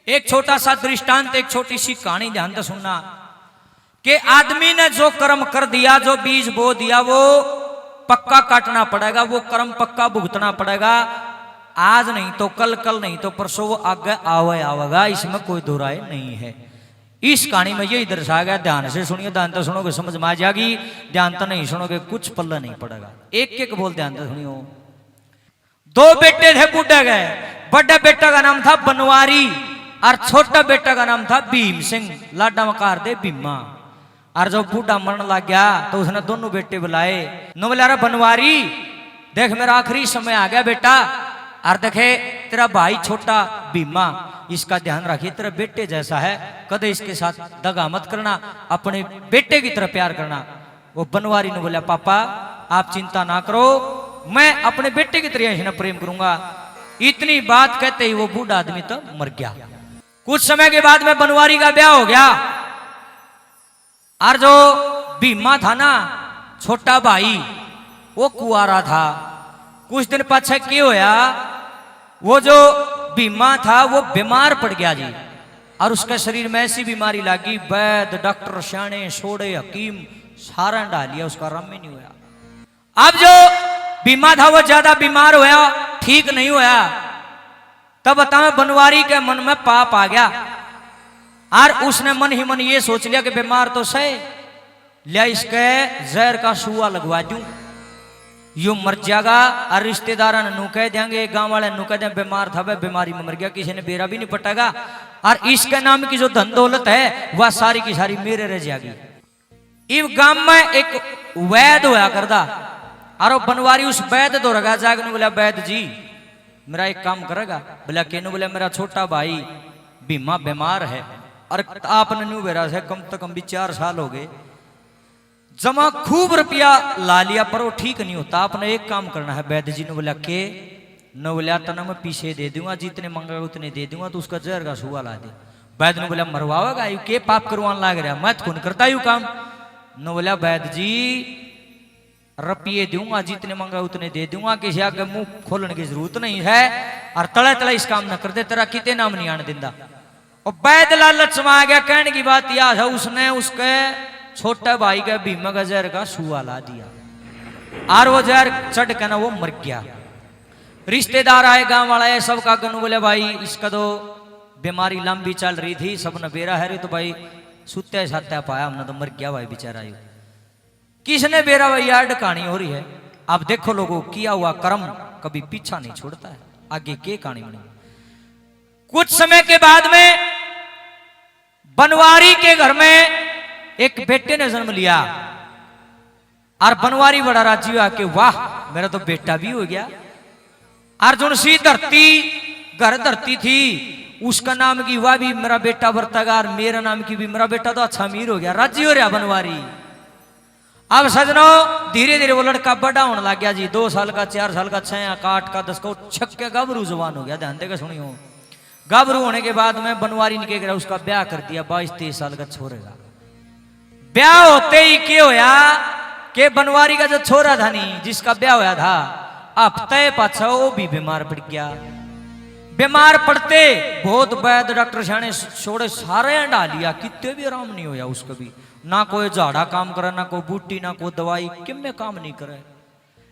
एक छोटा सा दृष्टांत, एक छोटी सी कहानी ध्यान से सुनना कि आदमी ने जो कर्म कर दिया, जो बीज बो दिया, वो पक्का काटना पड़ेगा, वो कर्म पक्का भुगतना पड़ेगा। आज नहीं तो कल, कल नहीं तो परसों वो आगे आवेगा, इसमें कोई दो राय नहीं है। इस कहानी में यही दर्शाया गया। ध्यान से सुनिए, ध्यान से सुनोगे समझ में आ जाएगी, ध्यान तो नहीं सुनोगे कुछ पल्ला नहीं पड़ेगा। एक एक बोल ध्यान से सुनियो। दो बेटे थे बूढ़े गए। बड़े बेटा का नाम था बनवारी और छोटा बेटा का नाम था भीम सिंह, लाडा मकार दे भीमा। और जब बूढ़ा मरने लग गया तो उसने दोनों बेटे बुलाए। नो बोला, अरे बनवारी देख, मेरा आखिरी समय आ गया बेटा, और देखे तेरा भाई छोटा भीमा, इसका ध्यान रखिए, तेरा बेटे जैसा है, कदे इसके साथ दगा मत करना, अपने बेटे की तरह प्यार करना। वो बनवारी ने बोला, पापा आप चिंता ना करो, मैं अपने बेटे की तरह इन्हें प्रेम करूंगा। इतनी बात कहते ही वो बूढ़ा आदमी तो मर गया। कुछ समय के बाद में बनवारी का ब्याह हो गया, और जो भीमा था ना छोटा भाई, वो कुआरा था। कुछ दिन पीछे क्या होया, वो जो भीमा था वो बीमार पड़ गया जी, और उसके शरीर में ऐसी बीमारी लगी, वैद्य डॉक्टर सियाने सोड़े हकीम सारा डालिया, उसका आराम ही नहीं हुआ। अब जो भीमा था वो ज्यादा बीमार हुआ, ठीक नहीं हुआ। तब बताओ बनवारी के मन में पाप आ गया, और उसने मन ही मन ये सोच लिया कि बीमार तो सही, लिया इसके जहर का सुआ लगवा दूं, यो मर जाएगा। और रिश्तेदार नु कह देंगे, गांव वाले नु कह देंगे बीमार था, वह बीमारी में मर गया, किसी ने बेरा भी नहीं पटेगा, और इसके नाम की जो धन दौलत है वह सारी की सारी मेरे रह जाएगी। इस गांव में एक वैद्य होया करता, और बनवारी उस वैद्य दो रगा जाकर बोला, वैद्य जी मेरा एक काम करेगा? बोला केनु? बोला मेरा छोटा भाई भीमा बीमार है, और आपने न्यू बेरा से कम से कम भी 4 साल हो गए, जमा खूब रुपया ला लिया, पर वो ठीक नहीं होता, आपने एक काम करना है। वैद्य जी ने बोला के? न बोला तना मैं पीछे दे दूंगा, जितने मांगेगा उतने दे दूंगा, तो उसका जहर का सुआ ला दे। वैद्य ने बोला मरवाओगा, यू के पाप करवाने लग रहा, मैं तो करता यू काम। न बोला वैद्य जी रुपये दूंगा, जितने मांगा उतने दे दूंगा, किसी आगे मुंह खोलने की जरूरत नहीं है, और तले तले इस काम न कर दे, तेरा कितने नाम नहीं आने देता। और वैद्य लालच में आ गया। कहने की बात यह है, उसने उसके छोटे भाई के भीमा का जहर का सुआ ला दिया, और वो जहर चढ़ के ना वो मर गया। रिश्तेदार आए, गांव वाला है, सब का गनु बोले भाई इसका तो बीमारी लंबी चल रही थी, सब ने बेरा है, तो भाई सुत्या सात्या पाया, हमने तो मर गया भाई बेचारा। किसने बेरा भाई, यार कहानी हो रही है। अब देखो लोगों, किया हुआ कर्म कभी पीछा नहीं छोड़ता है। आगे के कहानी बनी। कुछ समय के बाद में बनवारी के घर में एक बेटे ने जन्म लिया, और बनवारी बड़ा राजी हुआ कि वाह मेरा तो बेटा भी हो गया। अर्जुन सी धरती घर धरती थी, उसका नाम की वह भी मेरा बेटा बरतेगा, और मेरा नाम की भी मेरा बेटा तो अच्छा अमीर हो गया। राजी हो रहा बनवारी। अब सजनों धीरे धीरे वो लड़का बड़ा होने लग गया जी, 2 साल का, 4 साल का, 6 का, 8 का, 10 का, छक्के गाभरू जवान हो गया। ध्यान देकर सुनियो। गाभरू होने के बाद में बनवारी ने क्या करा, उसका ब्याह कर दिया 22-23 साल का छोरे का। ब्याह होते ही क्या होया कि बनवारी का जो छोरा था नहीं, जिसका ब्याह होया था, हफ्ते पाछा वो भी बीमार पड़ गया। बीमार पड़ते बहुत वैद्य डॉक्टर सियाने छोड़े सारे हंडा लिया, कितने भी आराम नहीं होया उसको भी। ना कोई झाड़ा काम करे, ना कोई बूटी, ना कोई दवाई, किम में काम नहीं करे।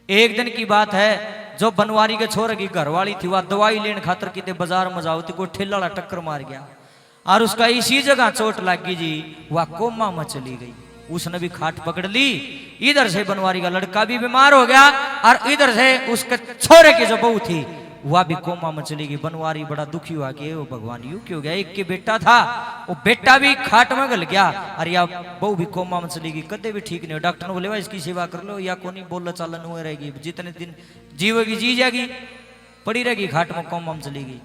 एक दिन की बात है, जो बनवारी के छोरे की घरवाली थी, वह दवाई लेने खातर कितने बाजार में जाओ, कोई ठेला वाला टक्कर मार गया, और उसका इसी जगह चोट लग गई जी, वह कोमा में चली गई। उसने भी खाट पकड़ ली। इधर से बनवारी का लड़का भी बीमार हो गया, और इधर से उसके छोरे की जो बहू थी वह भी कोमा में चली गई। बनवारी बड़ा दुखी हुआ कि वो भगवान यू क्यों गया, एक के बेटा था, वो बेटा भी खाट में गल गया, और या बहू भी कोमा में चली गई, कदे भी ठीक नहीं। डॉक्टर ने बोले इसकी सेवा कर लो, या कोनी बोल चालन हुए रहेगी, जितने दिन जीवेगी जी जाएगी, पड़ी रहेगी खाट में, कोमा में चली गई।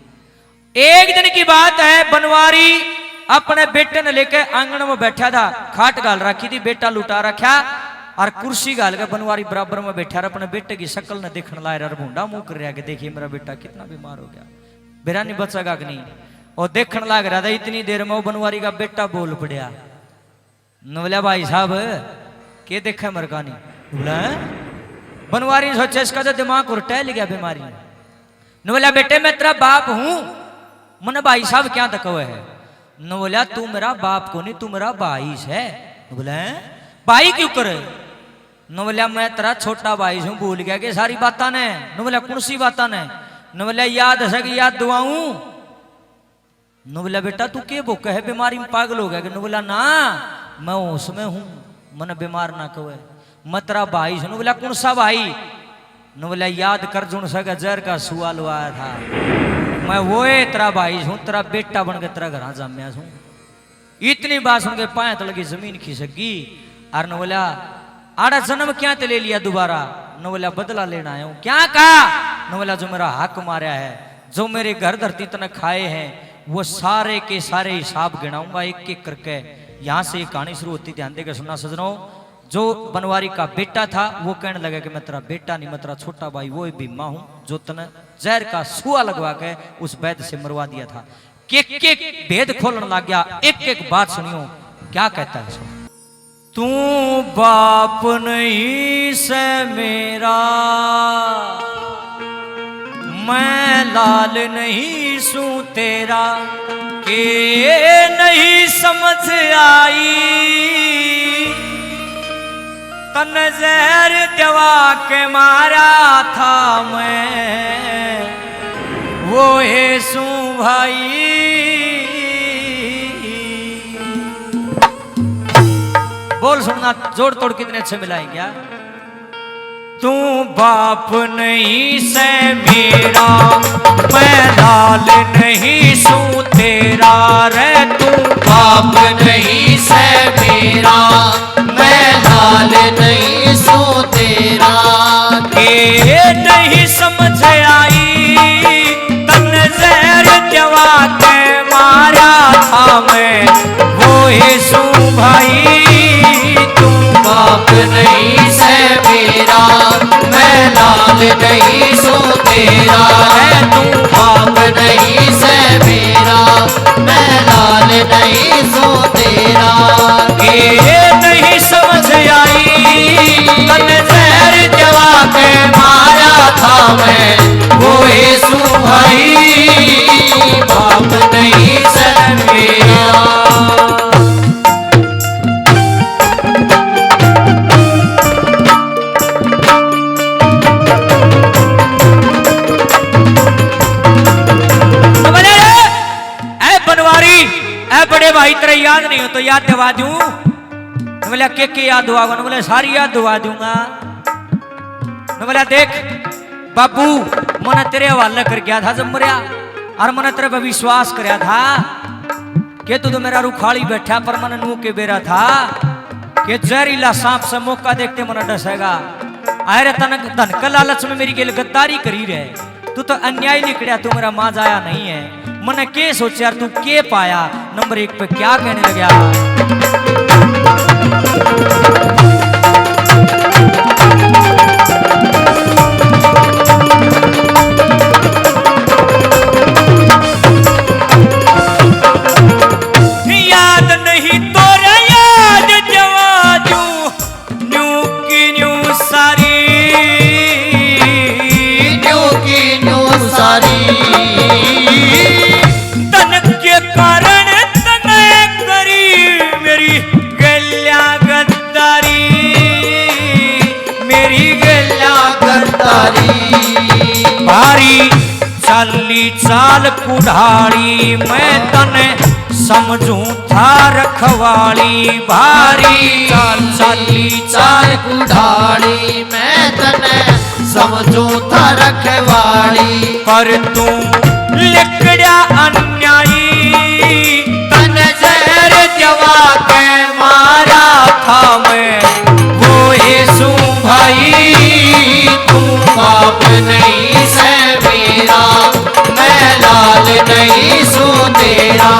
एक दिन की बात है, बनवारी अपने बेटे ने लेके आंगन में बैठा था, खाट गाल रखी थी, बेटा लुटा रखा, और कुर्सी गाल के बनवारी बराबर में बैठा, अपने बेटे की शक्ल ने देखने लाया, और भूडा मुंह कर रहा कि देखिए मेरा बेटा कितना बीमार हो गया, बेरा नहीं बचेगा कि नहीं। और देखने लग रहा था, इतनी देर में वो बनवारी का बेटा बोल पड़ा। न बोला भाई साहब के देखा मेरे का नहीं। बोला बनवारी ने सोचा इसका तो दिमाग उल्टा लिया बीमारी। न बोला बेटे मैं तेरा बाप हूं, मन भाई साहब क्या तक है न बोला तू मेरा बाप को नहीं तू मेरा भाई है। बोले भाई क्यों करे न बोला मैं तेरा छोटा भाई हूं भूल गया कि सारी बातें ने न बोला कौन सी बातें ने न बोला याद है कि याद दुआऊं न बोला बेटा तू के भूख है बीमारी में पागल हो गया कि न बोला ना मैं उसमें हूं मन बीमार ना कहे मैं तेरा भाई हूं। बोला कौन सा भाई न बोला याद कर जुन सका जर का सुआल आया था मैं वो तेरा भाई हूं तेरा बेटा बन के तेरा घर जाम्या हूं। इतनी बात सुन के पाए तो लगी जमीन खिसकी और न बोला आड़ा जन्म क्या ते ले लिया दोबारा न बोला बदला लेना आया हूं। क्या कहा न बोला जो मेरा हक मारा है जो मेरे घर धरती तने खाए हैं वो सारे के सारे हिसाब गिनाऊंगा एक एक करके। यहां से एक कहानी शुरू होती ध्यान देकर सुनना सजनों। जो बनवारी का बेटा था वो कहने लगा कि मैं तेरा बेटा नहीं मैं तेरा छोटा भाई वो भीमा हूं जो तने जहर का सुआ लगवा के उस वैद्य से मरवा दिया था। एक भेद खोलने लग गया एक एक बात सुनियो क्या कहता है। तू बाप नहीं से मेरा मैं लाल नहीं सू तेरा के नहीं समझ आई तन जहर दवा के मारा था मैं वो येसु भाई। बोल सुनना जोड़ तोड़ कितने अच्छे मिलाए क्या। तू बाप नहीं से मेरा मैं लाल नहीं सू तेरा रे तू बाप नहीं से मेरा मैं लाल नहीं सू तेरा के नहीं समझ आई तन जहर दवा के मारा था मैं वो येसु भाई। तू बाप नहीं से मेरा मैं लाल नहीं सू तेरा है तू बाप नहीं से मेरा मैं लाल नहीं सू तेरा ये नहीं समझ आई तन जहर जवा के मारा था मैं वो येसु भाई बाप नहीं से मेरा। बड़े भाई तेरे याद नहीं हो तो याद दिवा दूं। बोला के याद दुआ बोले सारी याद दुआ दूंगा। बोला देख बाबू मैंने तेरे हवाले कर गया था जब मरिया और मैंने तेरे पर विश्वास कराया था कि तू तो मेरा रुखाड़ी बैठा पर मैंने नू के बेरा था कि जहरीला सांप से मौका देखते मैंने डसेगा। अरे तनक धन का लालच में मेरी गेल गद्दारी करी रहे तू तो अन्याय निकलिया तू मेरा माँ जाया नहीं है। मैंने के सोचा यार तू के पाया नंबर एक पे क्या कहने लगा। याद नहीं तो याद जवा दू न्यू की न्यू सारी न्यू की न्यू सारी भारी चाली चाल कुढ़ाड़ी मैं तने समझूं था रखवाली। भारी चाली चाल कुढ़ाड़ी मैं तने समझूं था रखवाली पर तू लिकड़ा अन्यायी तन जहर जवा के मारा था मैं वो येसु भाई। तू बाप नहीं से मेरा मैं लाल नहीं सू तेरा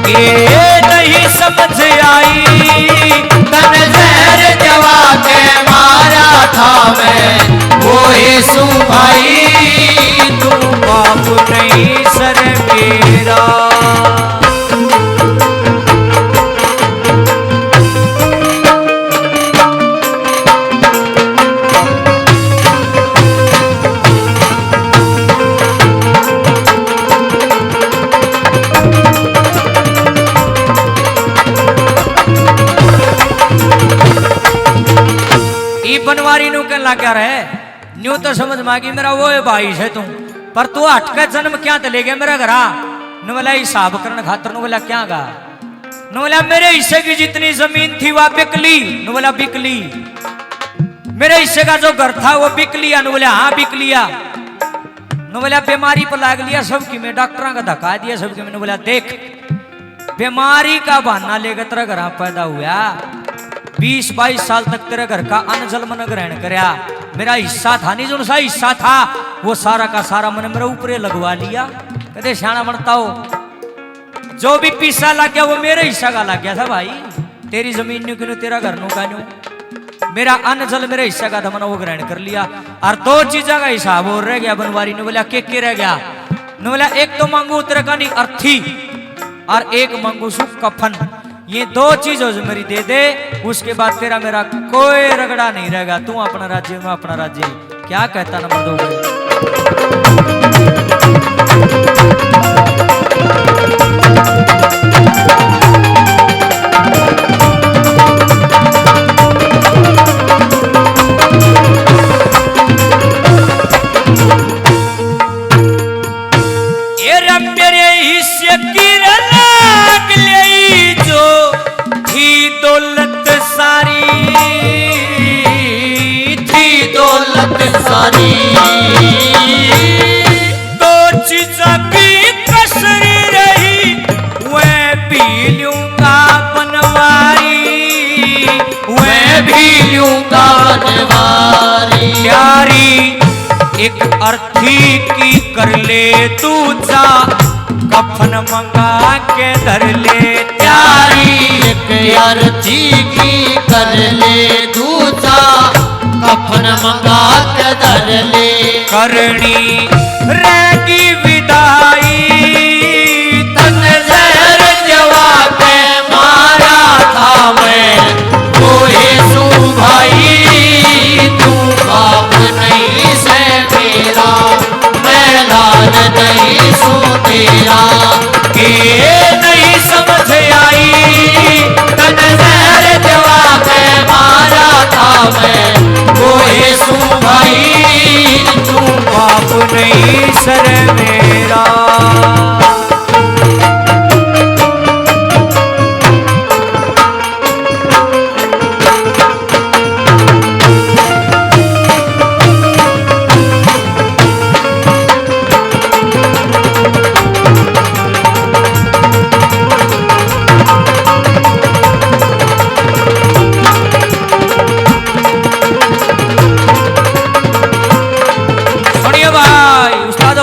ये नहीं समझ आई तन जहर जवा के मारा था मैं वो येसु भाई। तू बाप नहीं सर मेरा। लग गया रहे न्यू तो समझ मांगी मेरा वो है भाई है तू पर तू हटके जन्म क्या ले गया मेरा घरा न बोला हिसाब करने खातर न बोला क्या गा न बोला मेरे हिस्से की जितनी जमीन थी वह बिक ली न बोला बिक ली मेरे हिस्से का जो घर था वो बिक लिया न बोला हाँ बिक लिया न बोला बीमारी पर लाग लिया सबकी मैं डॉक्टरों का धक्का दिया सबकी मैंने बोला देख बीमारी का बहाना लेकर तेरा घर पैदा हुआ 20-22 साल तक तेरे घर का अन्न जल मन ग्रहण करया मेरा हिस्सा था नहीं जो सा हिस्सा था वो सारा का सारा मैंने मेरे ऊपर लगवा लिया कहते सियाना बनता हो जो भी पीसा लग गया वो मेरे हिस्सा का लग गया था भाई तेरी जमीन न्यू क्यों तेरा घर नु का न्यू मेरा अन्न जल मेरे हिस्सा का था मैंने वो ग्रहण कर लिया और 2 चीजों का हिसाब और रह गया बनवारी ने बोला के रह गया ने बोला एक तो मांगू तेरे का नहीं अर्थी और एक मांगू सुख कफन ये 2 चीजों जो मेरी दे दे उसके बाद तेरा मेरा कोई रगड़ा नहीं रहेगा तू अपना राज्य में अपना राज्य क्या कहता नंबर 2 ये मेरे हिस्से की लाग ले जो थी दौलत सारी तो चीज़ों की कसर रही वह भी लूंगा बनवारी मैं भी लूंगा बनवारी प्यारी एक अर्थी की कर ले तू जा कफन मंगा के धर ले प्यारी एक अर्थी की कर ले दूजा कफन मंगा के धर ले करनी रहेगी विदाई तन जहर जवा के मारा था मैं वो यीशु भाई तू बाप नहीं से मेरा मैं लाल नहीं सू तेरा के नहीं समझ आई तन जहर जवा के मारा था मैं वो यीशु भाई तू बाप नहीं सर मेरा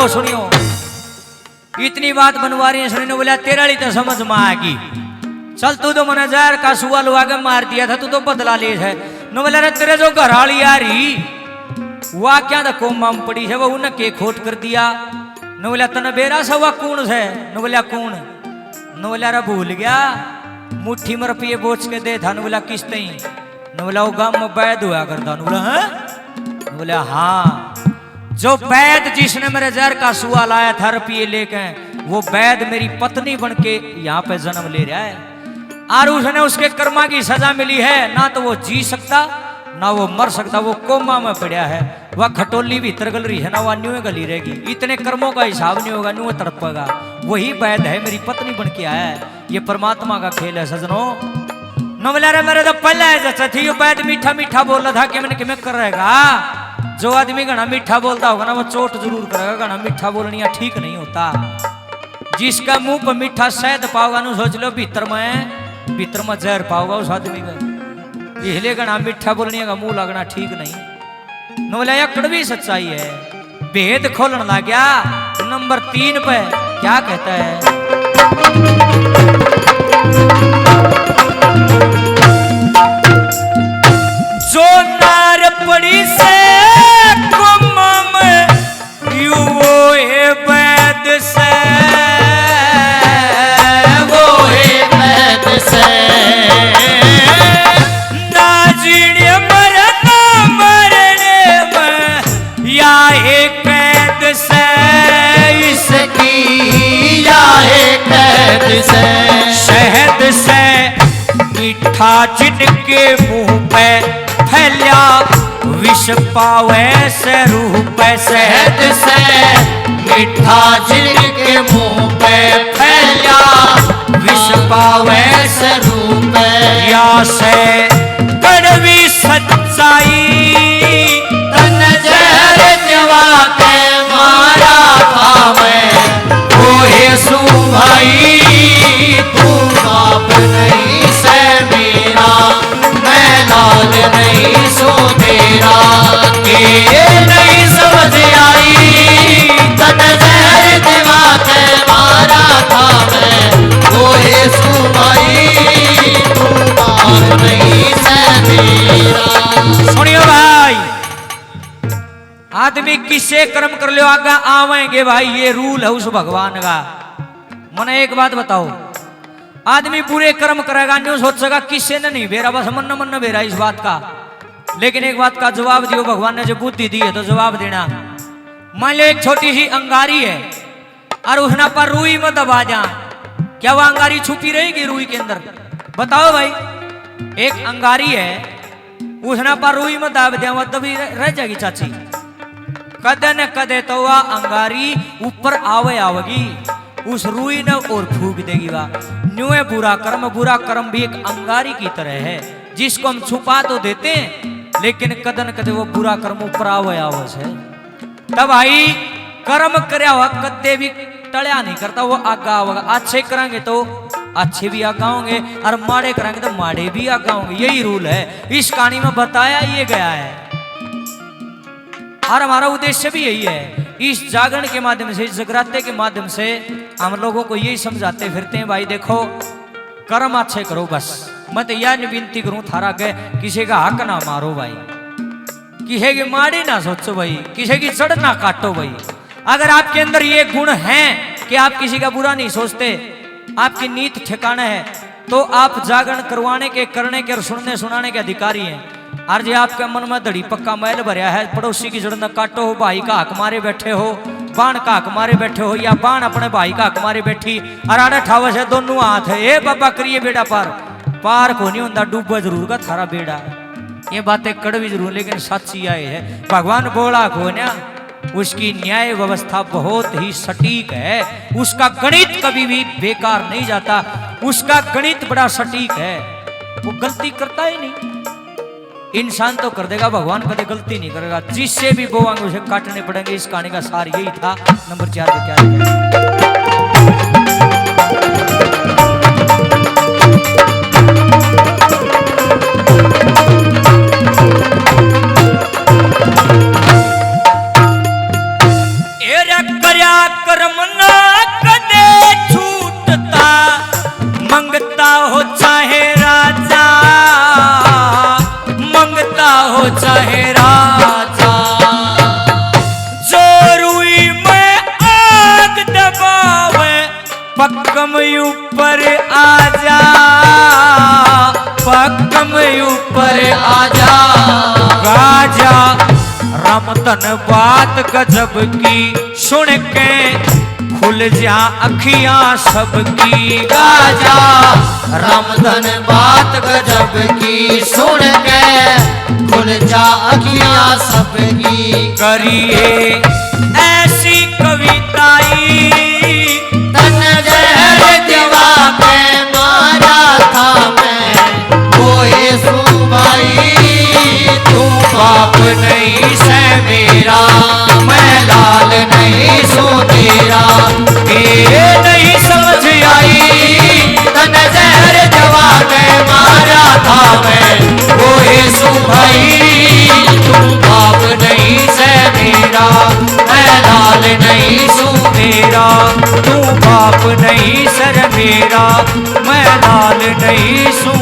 सुनियो इतनी बात बनवारी है सुनियो बोला तेरा ली तो समझ में आएगी चल तू तो मना जार का सुआ लुआ के मार दिया था तू तो बदला ले है नो बोला रे तेरे जो घर वाली आ रही वह क्या था कोमा में पड़ी है वो उन्हें के खोट कर दिया नो बोला तने बेरा सा वह कौन है नो बोला कौन नो बोला रे भूल गया मुट्ठी में रुपये बोझ के दे था नो बोला किस तई नो बोला वो गांव में बैद हुआ करता नो बोला हाँ नो बोला हाँ जो वैद जिसने मेरे जहर का सुआ लाया था रुपये लेके वो वैद मेरी पत्नी बन के यहाँ पे जन्म ले रहा है और उसने उसके कर्मा की सजा मिली है ना तो वो जी सकता ना वो मर सकता वो कोमा में पड़ा है वह खटोली भी इतर गल रही है ना वह न्यू गली रहेगी इतने कर्मों का हिसाब नहीं होगा न्यू तड़पेगा वही वैद है मेरी पत्नी बन के आया है ये परमात्मा का खेल है सजनों न बोला रे मेरे तो पहला है जैसा थी वैद मीठा मीठा बोल रहा था कि मैंने कि मैं कर रहेगा जो आदमी घना मीठा बोलता होगा ना वो चोट जरूर करेगा घना मीठा बोलनिया ठीक नहीं होता जिसका मुंह पर मीठा शहद पाओगा ना सोच लो भीतर में जहर पाओगा उस आदमी का इसलिए घना मीठा बोलनिया का मुंह लगना ठीक नहीं न बोला यह कड़वी सच्चाई है भेद खोलने लग गया नंबर 3 पे क्या कहता है जो नार पड़ी से वैद से वो है वैद से ना जीने मरना मरने में या एक कैद से इसकी या एक कैद से शहद से मीठा जिनके मुंह पे फैला विष पावे से रूप से शहद से मीठा जिनके मुंह पे फैला, विष पावे से रूप या से कड़वी सच्चाई तन जहर जवा के मारा था मैं, ओ यीशु भाई तू बाप नहीं से मेरा, मैं लाल नहीं सो तेरा, के नहीं समझ आई तन जहर जवा के मारा था मैं, ओ यीशु भाई तू बाप नहीं से मेरा। सुनियो भाई, आदमी किसे कर्म कर लो आगा आवेंगे भाई, ये रूल है उस भगवान का। मने एक बात बताओ, आदमी बुरे कर्म करेगा न्यू सोचेगा किससे ने नहीं बेरा, बस मन मन बेरा इस बात का। लेकिन एक बात का जवाब दियो, भगवान ने जो बुद्धि दी है तो जवाब देना। मान लो एक छोटी सी अंगारी है और उसना पर रुई में दबा जा, क्या वह अंगारी छुपी रहेगी रुई के अंदर? बताओ भाई, एक अंगारी है उसना पर रुई में दब दिया, वह दबी रह जाएगी चाची। कदे न कदे तो वह अंगारी ऊपर आवे आवेगी, उस रुई ने और फूक देगी वह। न्यू है बुरा कर्म भी एक अंगारी की तरह है, जिसको हम छुपा तो देते हैं लेकिन कदे न कदे वो बुरा कर्म ऊपर आवे आवे है। तब भाई कर्म करया हुआ कदे भी टळ्या नहीं करता, वो आगा आवेगा। अच्छे करेंगे तो अच्छे भी आगा होंगे और माड़े करेंगे तो माड़े भी आगा होंगे, यही रूल है। इस कहानी में बताया ये गया है और हमारा उद्देश्य भी यही है। इस जागरण के माध्यम से, इस जगराते के माध्यम से हम लोगों को यही समझाते फिरते हैं, भाई देखो कर्म अच्छे करो बस। मैं तो यह विनती करूं थारा के किसी का हक ना मारो भाई, किसी की माड़ी ना सोचो भाई, किसी की जड़ ना काटो भाई। अगर आपके अंदर ये गुण है कि आप किसी का बुरा नहीं सोचते, आपकी नीत ठिकाना है, तो आप जागरण करवाने के, करने के और सुनने सुनाने के अधिकारी हैं। और जो आपके मन में धड़ी पक्का मैल भरया है, पड़ोसी की जड़ न काटो, हो भाई का हक मारे बैठे हो, बाण का हक मारे बैठे हो, या बाण अपने भाई का हक मारे बैठी और आड़ा ठावा से दोनों हाथ है, ए बाबा करिए बेटा पार को नहीं होता, डूबा जरूर का थारा बेड़ा। ये बातें कड़वी जरूर लेकिन सच्ची आए है। भगवान बोला को ना, उसकी न्याय व्यवस्था बहुत ही सटीक है, उसका गणित कभी भी बेकार नहीं जाता, उसका गणित बड़ा सटीक है, वो गलती करता ही नहीं। इंसान तो कर देगा, भगवान कभी गलती नहीं करेगा। जिससे भी बोवांगे उसे काटने पड़ेंगे। इस कहानी का सार यही था। नंबर 4 पे क्या है? कर्म ना कदे छूटता, मंगता हो चाहे राजा, मंगता हो चाहे राजा, जो रुई में आग दबावे पक्कम ऊपर आजा, पक्कम ऊपर आजा। गाजा रामतन बात गजब की सुन के खुल जा अखियां सबकी, गाजा रामधन बात गजब की सुन के खुल जा अखियां सबकी। करिए ऐसी कविताई तन जहर जवा के मारा था मैं, वो यीशु भाई तू बाप नहीं से मेरा, मैं लाल नहीं सो तेरा, ये नहीं समझ आई तन जहर जवा के मारा था मैं, वो यीशु भाई तू बाप नहीं से मेरा, मैं लाल नहीं सो तेरा, तू बाप नहीं सर मेरा, मैं लाल नहीं सू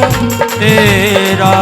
तेरा।